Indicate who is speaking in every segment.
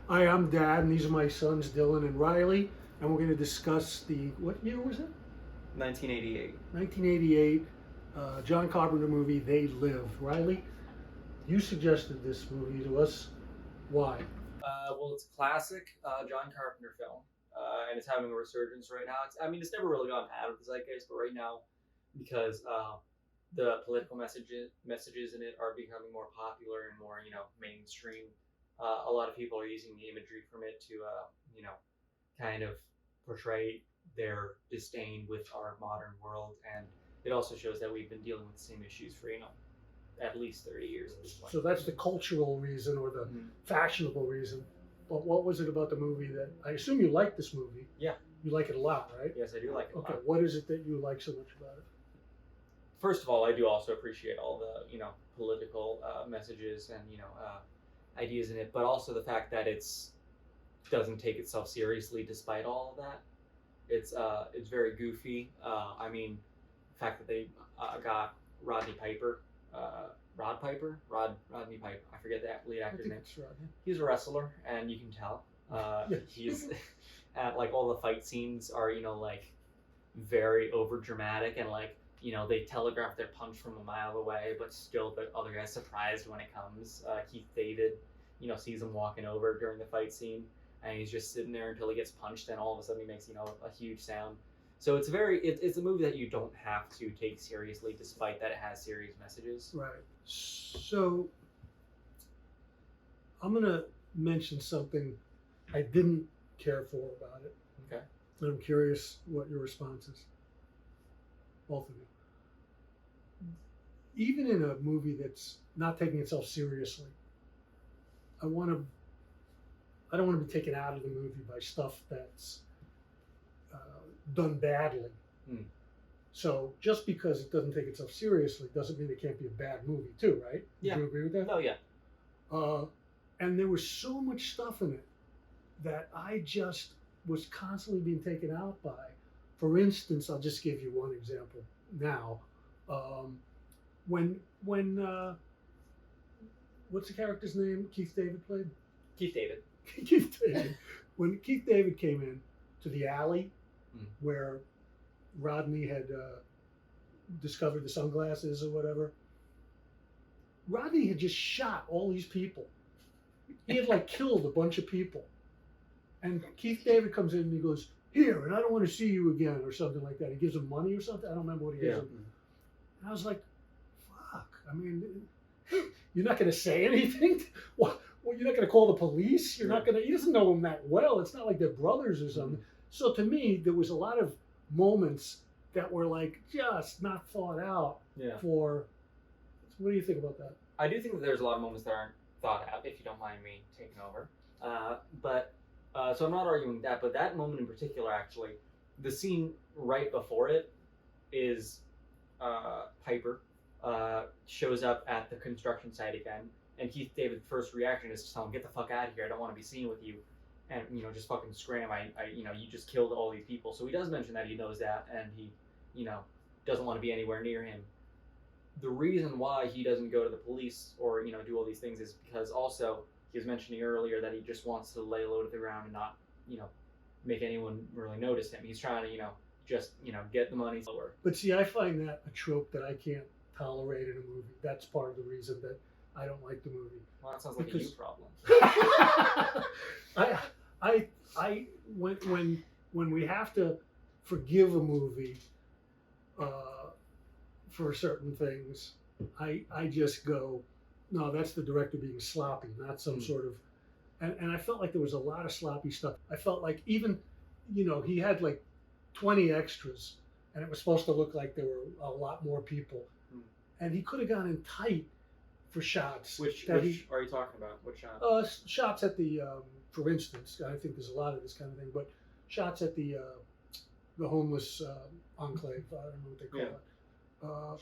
Speaker 1: Hi, I'm Dad, and these are my sons, Dylan and Riley, and we're going to discuss the, what year was it?
Speaker 2: 1988.
Speaker 1: 1988 John Carpenter movie, They Live. Riley, you suggested this movie to us. Why?
Speaker 2: Well, it's a classic John Carpenter film, and it's having a resurgence right now. It's never really gone out of the zeitgeist, but right now, because the political messages in it are becoming more popular and more, mainstream. A lot of people are using the imagery from it to, kind of portray their disdain with our modern world, and it also shows that we've been dealing with the same issues for, at least 30 years at this point.
Speaker 1: So that's the cultural reason or the fashionable reason. But what was it about the movie that, I assume you like this movie?
Speaker 2: Yeah.
Speaker 1: You like it a lot, right?
Speaker 2: Yes, I do like it.
Speaker 1: Okay, what is it that you like so much about it?
Speaker 2: First of all, I do also appreciate all the political messages and ideas in it, but also the fact that it's doesn't take itself seriously despite all of that. It's very goofy. The fact that they got Rodney Piper, Rodney Piper. I forget the lead actor's name. He's a wrestler, and you can tell. He's at like all the fight scenes are like very over dramatic and like they telegraph their punch from a mile away, but still the other guy's surprised when it comes. Keith David, sees him walking over during the fight scene, and he's just sitting there until he gets punched, and all of a sudden he makes a huge sound. So it's a movie that you don't have to take seriously, despite that it has serious messages.
Speaker 1: Right. So I'm going to mention something I didn't care for about it.
Speaker 2: Okay.
Speaker 1: And I'm curious what your response is. Both of you. Even in a movie that's not taking itself seriously, I don't want to be taken out of the movie by stuff that's done badly. So just because it doesn't take itself seriously doesn't mean it can't be a bad movie too, right?
Speaker 2: Yeah.
Speaker 1: Do you agree with that?
Speaker 2: Oh yeah.
Speaker 1: And there was so much stuff in it that I just was constantly being taken out by. For instance, I'll just give you one example now. When what's the character's name? Keith David played?
Speaker 2: Keith David.
Speaker 1: Keith David. When Keith David came in to the alley where Rodney had discovered the sunglasses or whatever, Rodney had just shot all these people. He had like killed a bunch of people. And Keith David comes in and he goes, "Here, and I don't want to see you again," or something like that. He gives him money or something. I don't remember what he gives him. And I was like, fuck. I mean, you're not going to say anything? Well, you're not going to call the police? You're not going to, he doesn't know him that well. It's not like they're brothers or something. So to me, there was a lot of moments that were like just not thought out for, what do you think about that?
Speaker 2: I do think that there's a lot of moments that aren't thought out, if you don't mind me taking over. So I'm not arguing that, but that moment in particular, actually, the scene right before it is Piper shows up at the construction site again, and Keith David's first reaction is to tell him, "Get the fuck out of here! I don't want to be seen with you," and just fucking scram. You just killed all these people. So he does mention that he knows that, and he, doesn't want to be anywhere near him. The reason why he doesn't go to the police or do all these things is because also he was mentioning earlier that he just wants to lay low to the ground and not make anyone really notice him. He's trying to just get the money lower.
Speaker 1: But see, I find that a trope that I can't tolerate in a movie. That's part of the reason that I don't like the movie.
Speaker 2: Well, that sounds like a you problem.
Speaker 1: When we have to forgive a movie for certain things, I just go, no, that's the director being sloppy, not some sort of. And I felt like there was a lot of sloppy stuff. I felt like even, he had like 20 extras, and it was supposed to look like there were a lot more people, and he could have gone in tight for shots.
Speaker 2: Which are you talking about? What shots?
Speaker 1: Shots at the, for instance, I think there's a lot of this kind of thing, but shots at the homeless enclave. I don't know what they call it.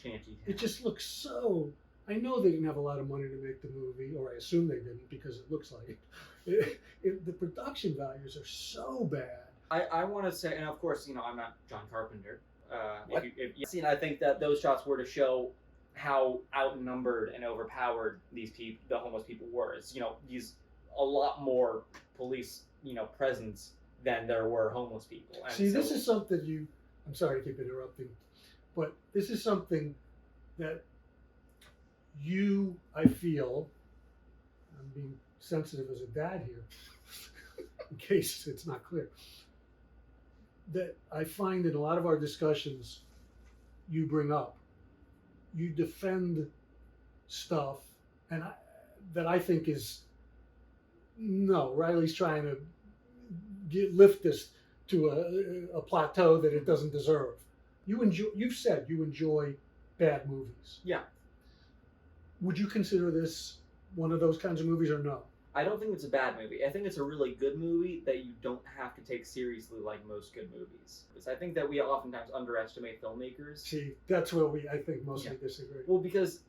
Speaker 2: Shanty.
Speaker 1: It just looks so. I know they didn't have a lot of money to make the movie, or I assume they didn't because it looks like it. The production values are so bad.
Speaker 2: I want to say, and of course, I'm not John Carpenter. I think that those shots were to show how outnumbered and overpowered the homeless people were. It's, these a lot more police, presence than there were homeless people. And
Speaker 1: See, this is something I'm sorry to keep interrupting, but this is something that I feel, I'm being sensitive as a dad here, in case it's not clear, that I find in a lot of our discussions you bring up, you defend stuff that I think is, no, Riley's trying to lift this to a plateau that it doesn't deserve. You've said you enjoy bad movies.
Speaker 2: Yeah.
Speaker 1: Would you consider this one of those kinds of movies or no?
Speaker 2: I don't think it's a bad movie. I think it's a really good movie that you don't have to take seriously like most good movies. Because I think that we oftentimes underestimate filmmakers.
Speaker 1: See, that's where I think mostly disagree.
Speaker 2: Well, because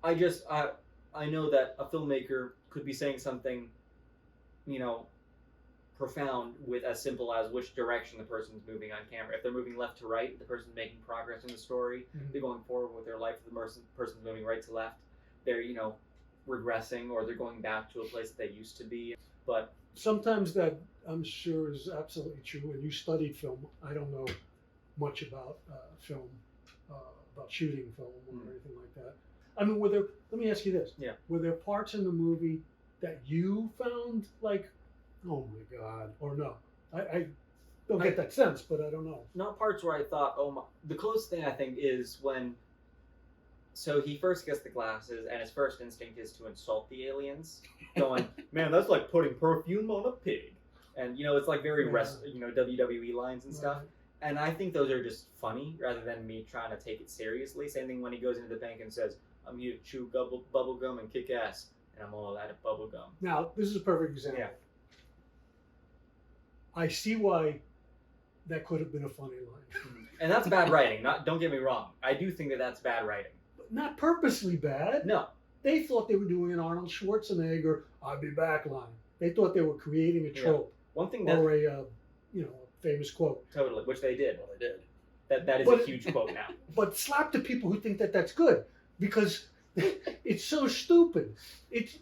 Speaker 2: I know that a filmmaker could be saying something, profound with as simple as which direction the person's moving on camera. If they're moving left to right, the person's making progress in the story.
Speaker 1: Mm-hmm.
Speaker 2: They're going forward with their life. The person's moving right to left. They're, regressing, or they're going back to a place that they used to be. But
Speaker 1: sometimes that, I'm sure, is absolutely true. And you studied film. I don't know much about film, about shooting film or anything like that. I mean, let me ask you this.
Speaker 2: Yeah.
Speaker 1: Were there parts in the movie that you found like, oh my God, or no? I don't get that sense, but I don't know.
Speaker 2: Not parts where I thought, oh my. The closest thing I think is when. So he first gets the glasses, and his first instinct is to insult the aliens, going, "Man, that's like putting perfume on a pig," and it's like very WWE lines and stuff. And I think those are just funny rather than me trying to take it seriously. Same thing when he goes into the bank and says, "I'm here to chew bubble gum and kick ass, and I'm all out of bubble gum."
Speaker 1: Now, this is a perfect example.
Speaker 2: Yeah.
Speaker 1: I see why that could have been a funny line.
Speaker 2: And that's bad writing. Don't get me wrong. I do think that that's bad writing.
Speaker 1: Not purposely bad.
Speaker 2: No.
Speaker 1: They thought they were doing an Arnold Schwarzenegger "I'll be back" line. They thought they were creating a trope.
Speaker 2: One thing
Speaker 1: or a famous quote.
Speaker 2: Totally, which they did.
Speaker 3: Well, they did.
Speaker 2: That is a huge quote now.
Speaker 1: But slap to people who think that that's good, because it's so stupid. It's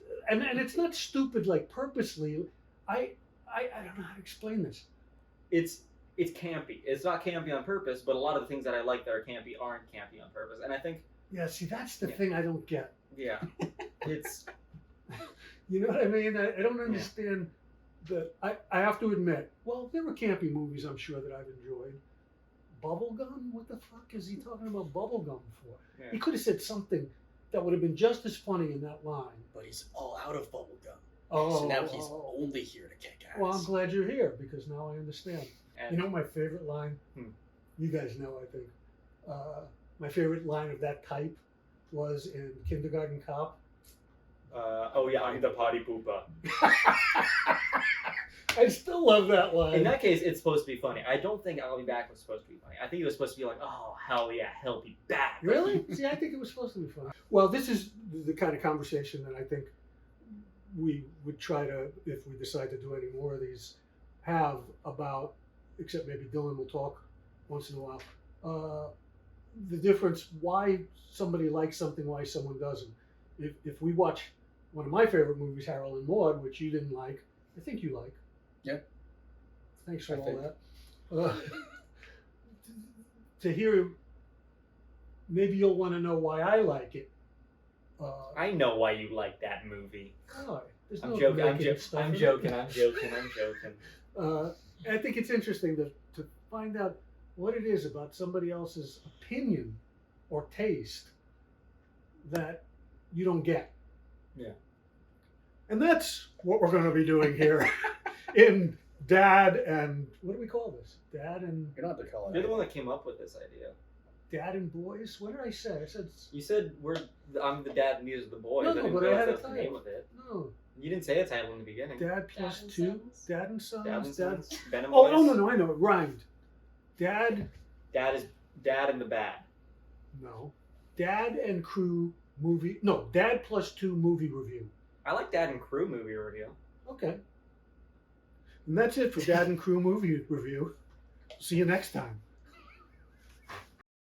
Speaker 1: not stupid like purposely. I don't know how to explain this.
Speaker 2: It's campy. It's not campy on purpose, but a lot of the things that I like that are campy aren't campy on purpose. And I think.
Speaker 1: Yeah, see, that's the thing I don't get.
Speaker 2: Yeah, it's.
Speaker 1: You know what I mean? I don't understand that. I have to admit, well, there were campy movies I'm sure that I've enjoyed. Bubblegum? What the fuck is he talking about bubblegum for? Yeah. He could have said something that would have been just as funny in that line.
Speaker 3: But he's all out of bubblegum.
Speaker 1: Oh,
Speaker 3: so now he's only here to kick ass.
Speaker 1: Well, I'm glad you're here, because now I understand.
Speaker 2: And
Speaker 1: you know my favorite line? You guys know, I think. My favorite line of that type was in Kindergarten Cop.
Speaker 2: I'm the potty pooper.
Speaker 1: I still love that line.
Speaker 2: In that case, it's supposed to be funny. I don't think "I'll be back" was supposed to be funny. I think it was supposed to be like, "Oh, hell yeah, he'll be back."
Speaker 1: Really? See, I think it was supposed to be funny. Well, this is the kind of conversation that I think we would try to, if we decide to do any more of these, have about, except maybe Dylan will talk once in a while, the difference, why somebody likes something, why someone doesn't. If we watch one of my favorite movies, Harold and Maude, which you didn't like, I think you like.
Speaker 3: Yeah.
Speaker 1: Thanks for all that. To hear, maybe you'll want to know why I like it.
Speaker 2: I know why you like that movie.
Speaker 1: Oh,
Speaker 2: I'm joking. I'm joking.
Speaker 1: I think it's interesting to find out what it is about somebody else's opinion or taste that you don't get.
Speaker 2: Yeah.
Speaker 1: And that's what we're going to be doing here in Dad and, what do we call this? Dad and...
Speaker 3: You don't have to call it.
Speaker 2: You're the one that came up with this idea.
Speaker 1: Dad and Boys? What did I say? I said...
Speaker 2: You said I'm the dad and these are the boys.
Speaker 1: No,
Speaker 2: I didn't
Speaker 1: but
Speaker 2: realize
Speaker 1: I had a
Speaker 2: that's the
Speaker 1: title.
Speaker 2: name of it.
Speaker 1: No.
Speaker 2: You didn't say a title in the beginning.
Speaker 1: Dad plus
Speaker 4: and
Speaker 1: two?
Speaker 4: Sons?
Speaker 1: Dad and Sons?
Speaker 2: Dad and Sons. Venom
Speaker 1: Oh,
Speaker 2: Boys.
Speaker 1: no, I know. It rhymed. Dad...
Speaker 2: Dad is Dad and the Bad.
Speaker 1: No. Dad and Crew movie... No, Dad plus two movie review.
Speaker 2: I like Dad and Crew movie review.
Speaker 1: Okay. And that's it for Dad and Crew movie review. See you next time.